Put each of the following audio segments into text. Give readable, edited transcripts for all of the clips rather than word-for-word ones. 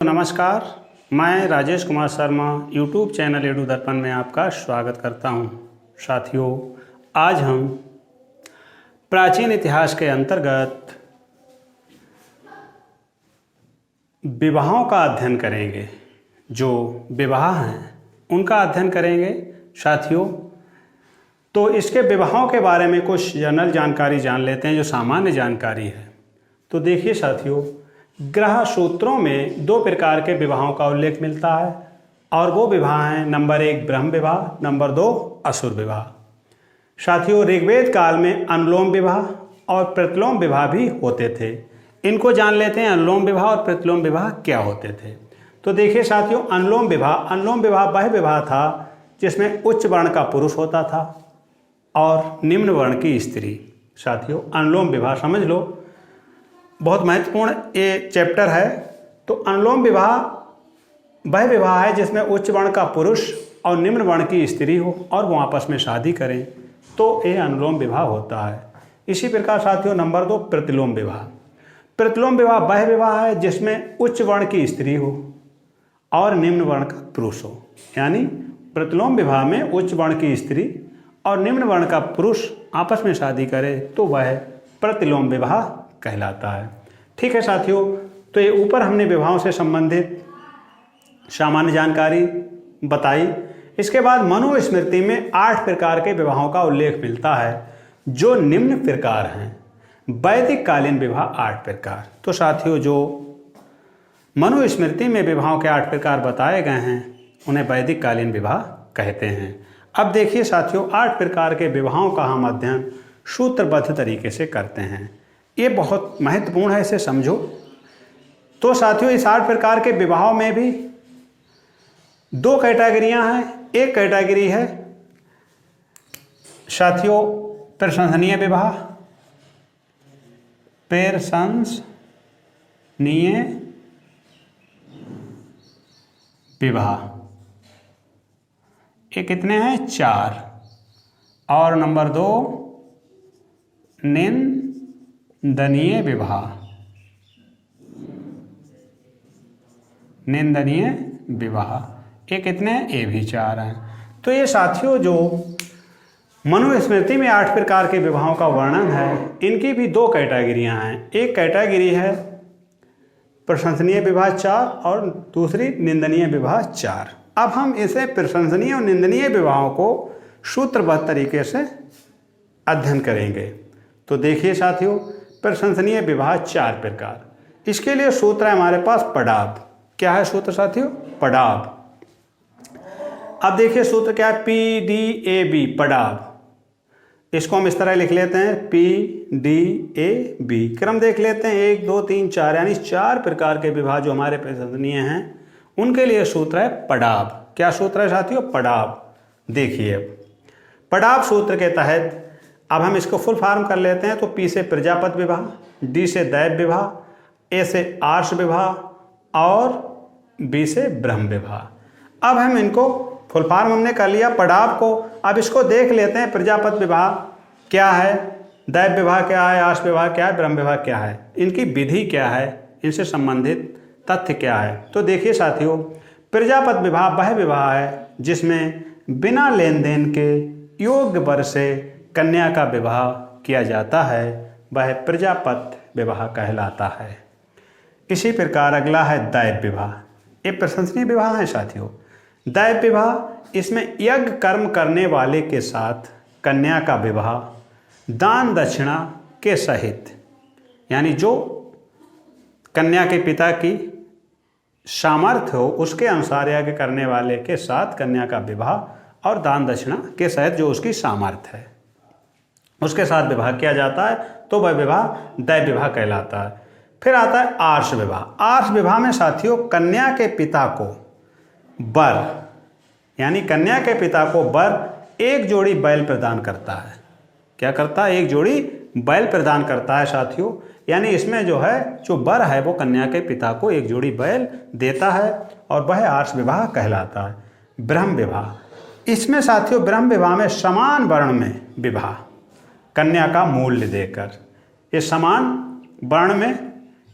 नमस्कार, मैं Rajesh Kumar Sharma YouTube channel edu दर्पण में आपका स्वागत करता हूं। साथियों, आज हम प्राचीन इतिहास के अंतर्गत विवाहों का अध्ययन करेंगे। जो विवाह हैं उनका अध्ययन करेंगे। साथियों, तो इसके विवाहों के बारे में कुछ जनरल जानकारी जान लेते हैं, जो सामान्य जानकारी है। तो देखिए साथियों, ग्रह सूत्रों में दो प्रकार के विवाहों का उल्लेख मिलता है, और वो विवाह हैं नंबर 1 ब्रह्म विवाह, नंबर 2 असुर विवाह। साथियों, ऋग्वेद काल में अनुलोम विवाह और प्रतिलोम विवाह भी होते थे। इनको जान लेते हैं, अनुलोम विवाह और प्रतिलोम विवाह क्या होते थे। तो देखिए साथियों, अनुलोम विवाह वह विवाह था जिसमें उच्च वर्ण का पुरुष होता था और निम्न वर्ण की स्त्री। साथियों, अनुलोम विवाह समझ लो, बहुत महत्वपूर्ण ये चैप्टर है। तो अनुलोम विवाह वह विवाह है जिसमें उच्च वर्ण का पुरुष और निम्न वर्ण की स्त्री हो और वो आपस में शादी करें, तो ये अनुलोम विवाह होता है। इसी प्रकार साथियों, नंबर 2 प्रतिलोम विवाह। प्रतिलोम विवाह वह विवाह है जिसमें उच्च वर्ण की स्त्री हो और निम्न वर्ण का पुरुष हो। यानी प्रतिलोम विवाह में उच्च वर्ण की स्त्री और निम्न वर्ण का पुरुष आपस में शादी करे तो वह प्रतिलोम विवाह कहलाता है। ठीक है साथियों, तो ये ऊपर हमने विवाहों से संबंधित सामान्य जानकारी बताई। इसके बाद मनुस्मृति में 8 प्रकार के विवाहों का उल्लेख मिलता है, जो निम्न प्रकार हैं। वैदिक कालीन विवाह 8 प्रकार। तो साथियों, जो मनुस्मृति में विवाहों के 8 प्रकार बताए गए हैं उन्हें वैदिक कालीन विवाह कहते हैं। अब देखिए साथियों, 8 प्रकार के विवाहों का हम अध्ययन सूत्रबद्ध तरीके से करते हैं। ये बहुत महत्वपूर्ण है, इसे समझो। तो साथियों, इस 8 प्रकार के विवाहों में भी 2 कैटेगरियां हैं। एक कैटेगरी है साथियों प्रशंसनीय विवाह, प्रशंसनीय विवाह। ये कितने हैं? 4। और नंबर 2 निंदनीय विवाह। निंदनीय विवाह ये कितने हैं? ये भी 4 हैं। तो ये साथियों, जो मनुस्मृति में 8 प्रकार के विवाहों का वर्णन है, इनकी भी 2 कैटेगरियां हैं। एक कैटेगरी है प्रशंसनीय विवाह 4 और दूसरी निंदनीय विवाह 4। अब हम इसे प्रशंसनीय और निंदनीय विवाहों को सूत्रबद्ध तरीके से अध्ययन करेंगे। तो देखिए साथियों, प्रशंसनीय विवाह 4 प्रकार। इसके लिए सूत्र है हमारे पास पडाव। क्या है सूत्र साथियों? पडाव। अब देखिए सूत्र क्या है? PDAB, पडाव। इसको हम इस तरह लिख लेते हैं, PDAB। क्रम देख लेते हैं, 1 2 3 4, यानी 4 प्रकार के विवाह जो हमारे प्रशंसनीय हैं उनके लिए सूत्र है पडाव। क्या सूत्र है साथियों? पडाव। देखिए, पडाव सूत्र के तहत अब हम इसको फुल फॉर्म कर लेते हैं। तो P से प्रजापति विवाह, D से दैव विवाह, A से आर्ष विवाह और B से ब्रह्म विवाह। अब हम इनको फुल फॉर्म हमने कर लिया पडाव को। अब इसको देख लेते हैं, प्रजापति विवाह क्या है, दैव विवाह क्या है, आर्ष विवाह क्या है, ब्रह्म विवाह क्या है, इनकी विधि क्या है, इनसे संबंधित तथ्य क्या है। तो देखिए साथियों, प्रजापति विवाह वह विवाह है जिसमें बिना लेन देन के योग्य वर से कन्या का विवाह किया जाता है, वह प्रजापति विवाह कहलाता है। इसी प्रकार अगला है दैव विवाह। ये प्रशंसनीय विवाह है साथियों। दैव विवाह, इसमें यज्ञ कर्म करने वाले के साथ कन्या का विवाह दान दक्षिणा के सहित, यानी जो कन्या के पिता की सामर्थ्य हो उसके अनुसार यज्ञ करने वाले के साथ कन्या का विवाह और दान दक्षिणा के सहित जो उसकी सामर्थ्य है उसके साथ विवाह किया जाता है, तो वह विवाह दैव विवाह कहलाता है। फिर आता है आर्ष विवाह। आर्ष विवाह में साथियों कन्या के पिता को वर, यानी कन्या के पिता को वर एक जोड़ी बैल प्रदान करता है। क्या करता है? एक जोड़ी बैल प्रदान करता है साथियों। यानी इसमें जो है, जो वर है वो कन्या के पिता को एक जोड़ी बैल देता है और वह आर्ष विवाह कहलाता है। ब्रह्म विवाह, इसमें साथियों ब्रह्म विवाह में समान वर्ण में विवाह कन्या का मूल्य देकर, ये समान वर्ण में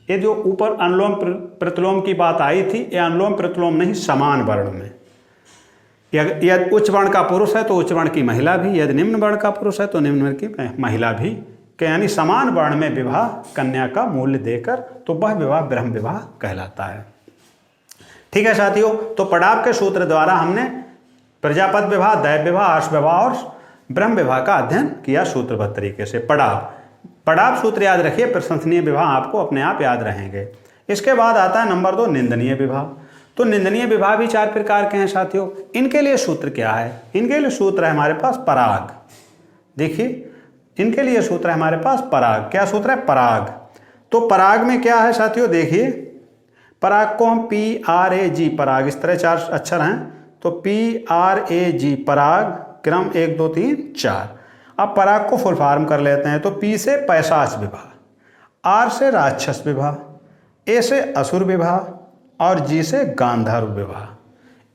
ये जो ऊपर अनुलोम प्रतिलोम की बात आई थी, ये अनुलोम प्रतिलोम नहीं, समान वर्ण में। यदि उच्च वर्ण का पुरुष है तो उच्च वर्ण की महिला भी, यदि निम्न वर्ण का पुरुष है तो निम्न वर्ण की महिला भी, यानी समान वर्ण में विवाह कन्या का मूल्य देकर, तो वह विवाह ब्रह्म विवाह कहलाता है। ठीक है साथियों, तो पड़ाव के सूत्र द्वारा हमने प्रजापति विवाह, दैव विवाह, आर्ष विवाह और ब्रह्म विवाह का अध्ययन किया सूत्रबद्ध तरीके से। पड़ाव सूत्र याद रखिए, प्रशंसनीय विवाह आपको अपने आप याद रहेंगे। इसके बाद आता है नंबर 2 निंदनीय विवाह। तो निंदनीय विवाह भी 4 प्रकार के हैं साथियों। इनके लिए सूत्र क्या है? इनके लिए सूत्र है हमारे पास पराग। देखिए, इनके लिए सूत्र है हमारे पास पराग। क्या सूत्र है? पराग। तो पराग में क्या है साथियों? देखिए, पराग को हम PRAG, पराग, इस तरह 4 अक्षर हैं, तो PRAG पराग, क्रम 1 2 3 4। अब पराग को फुल फॉर्म कर लेते हैं। तो P से पैशाच विवाह, R से राक्षस विवाह, A से असुर विवाह और G से गांधर्व विवाह।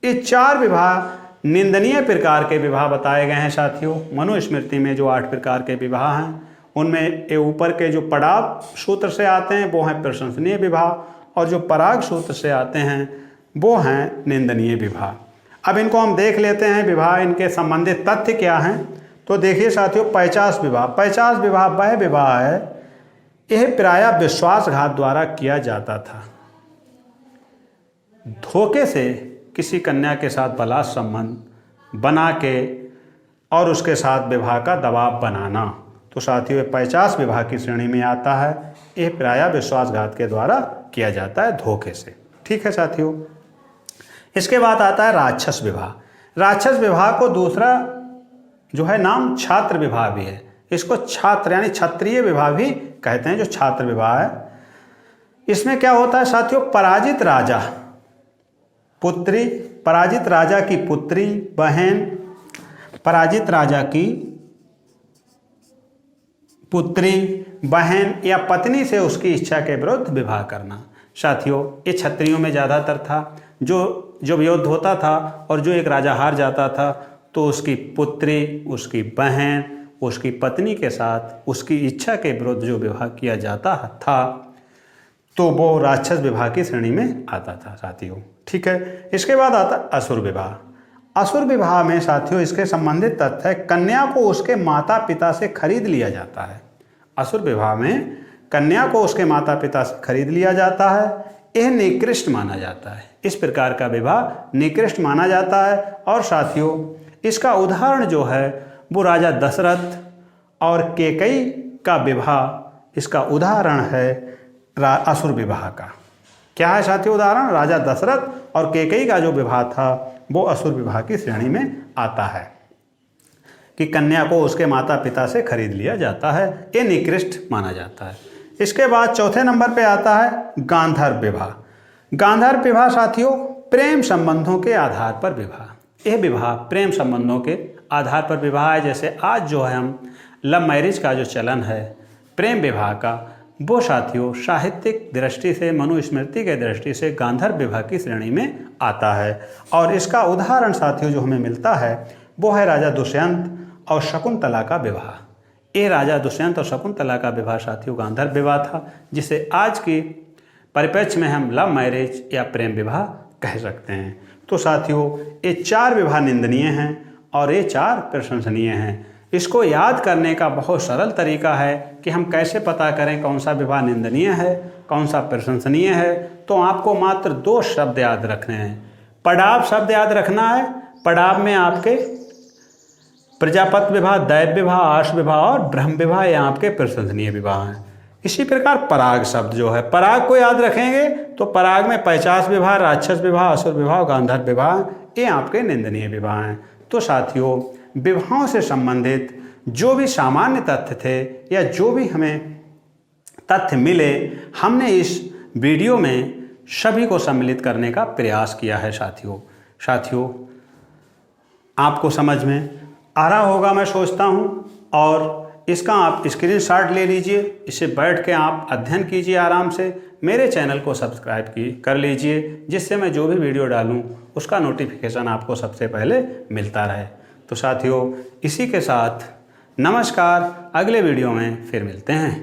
ये 4 विवाह निंदनीय प्रकार के विवाह बताए गए हैं साथियों। मनुस्मृति में जो 8 प्रकार के विवाह हैं, उनमें ये ऊपर के जो पड़ाव सूत्र से आते हैं वो हैं प्रशंसनीय विवाह, और जो पराग सूत्र से आते हैं वो हैं निंदनीय विवाह। अब इनको हम देख लेते हैं, विवाह इनके संबंधित तथ्य क्या हैं। तो देखिए साथियों, पैशाच विवाह। पैशाच विवाह वह विवाह है, यह प्रायः विश्वासघात द्वारा किया जाता था। धोखे से किसी कन्या के साथ बलात् संबंध बना के और उसके साथ विवाह का दबाव बनाना, तो साथियों ये पैशाच विवाह की श्रेणी में आता है। यह प्रायः विश्वासघात के द्वारा किया जाता है, धोखे से। ठीक है साथियों, इसके बाद आता है राक्षस विवाह। राक्षस विवाह को दूसरा जो है नाम छात्र विवाह भी है। इसको छात्र यानी क्षत्रिय विवाह भी कहते हैं, जो छात्र विवाह है। इसमें क्या होता है साथियों? पराजित राजा पुत्री, पराजित राजा की पुत्री, बहन, पराजित राजा की पुत्री, बहन या पत्नी से उसकी इच्छा के विरुद्ध विवाह करना। साथियों ये क्षत्रियों में ज़्यादातर था। जो जब युद्ध होता था और जो एक राजा हार जाता था तो उसकी पुत्री, उसकी बहन, उसकी पत्नी के साथ उसकी इच्छा के विरुद्ध जो विवाह किया जाता था, तो वो राक्षस विवाह की श्रेणी में आता था साथियों। ठीक है, इसके बाद आता असुर विवाह। असुर विवाह में साथियों इसके संबंधित तथ्य है, कन्या को उसके माता पिता से खरीद लिया जाता है। असुर विवाह में कन्या को उसके माता पिता से खरीद लिया जाता है। यह निकृष्ट माना जाता है। इस प्रकार का विवाह निकृष्ट माना जाता है। और साथियों इसका उदाहरण जो है वो राजा दशरथ और कैकेयी का विवाह, इसका उदाहरण है असुर विवाह का। क्या है साथियों उदाहरण? राजा दशरथ और कैकेयी का जो विवाह था वो असुर विवाह की श्रेणी में आता है, कि कन्या को उसके माता पिता से खरीद लिया जाता है। ये निकृष्ट माना जाता है। इसके बाद चौथे नंबर पे आता है गांधर्व विवाह। गांधर्व विवाह साथियों प्रेम संबंधों के आधार पर विवाह। यह विवाह प्रेम संबंधों के आधार पर विवाह है। जैसे आज जो है हम लव मैरिज का जो चलन है प्रेम विवाह का, वो साथियों साहित्यिक दृष्टि से, मनुस्मृति के दृष्टि से गांधर्व विवाह की श्रेणी में आता है। और इसका उदाहरण साथियों जो हमें मिलता है वो है राजा दुष्यंत और शकुंतला का विवाह। ये राजा दुष्यंत और शकुंतला का विवाह साथियों गांधर्व विवाह था, जिसे आज की परिप्रेक्ष्य में हम लव मैरिज या प्रेम विवाह कह सकते हैं। तो साथियों ये 4 विवाह निंदनीय हैं और ये 4 प्रशंसनीय हैं। इसको याद करने का बहुत सरल तरीका है कि हम कैसे पता करें कौन सा विवाह निंदनीय है, कौन सा प्रशंसनीय है। तो आपको मात्र 2 शब्द याद रखने हैं। पड़ाव शब्द याद रखना है। पड़ाव में आपके प्रजापति विवाह, दैव विवाह, आर्ष विवाह और ब्रह्म विवाह ये आपके प्रशंसनीय विवाह हैं। इसी प्रकार पराग शब्द जो है, पराग को याद रखेंगे तो पराग में पैशाच विवाह, राक्षस विवाह, असुर विवाह, गांधर्व विवाह ये आपके निंदनीय विवाह हैं। तो साथियों विवाहों से संबंधित जो भी सामान्य तथ्य थे या जो भी हमें तथ्य मिले, हमने इस वीडियो में सभी को सम्मिलित करने का प्रयास किया है साथियों आपको समझ में आ रहा होगा मैं सोचता हूँ। और इसका आप स्क्रीनशॉट ले लीजिए, इसे बैठ के आप अध्ययन कीजिए आराम से। मेरे चैनल को सब्सक्राइब कर लीजिए, जिससे मैं जो भी वीडियो डालूँ उसका नोटिफिकेशन आपको सबसे पहले मिलता रहे। तो साथियों इसी के साथ नमस्कार, अगले वीडियो में फिर मिलते हैं।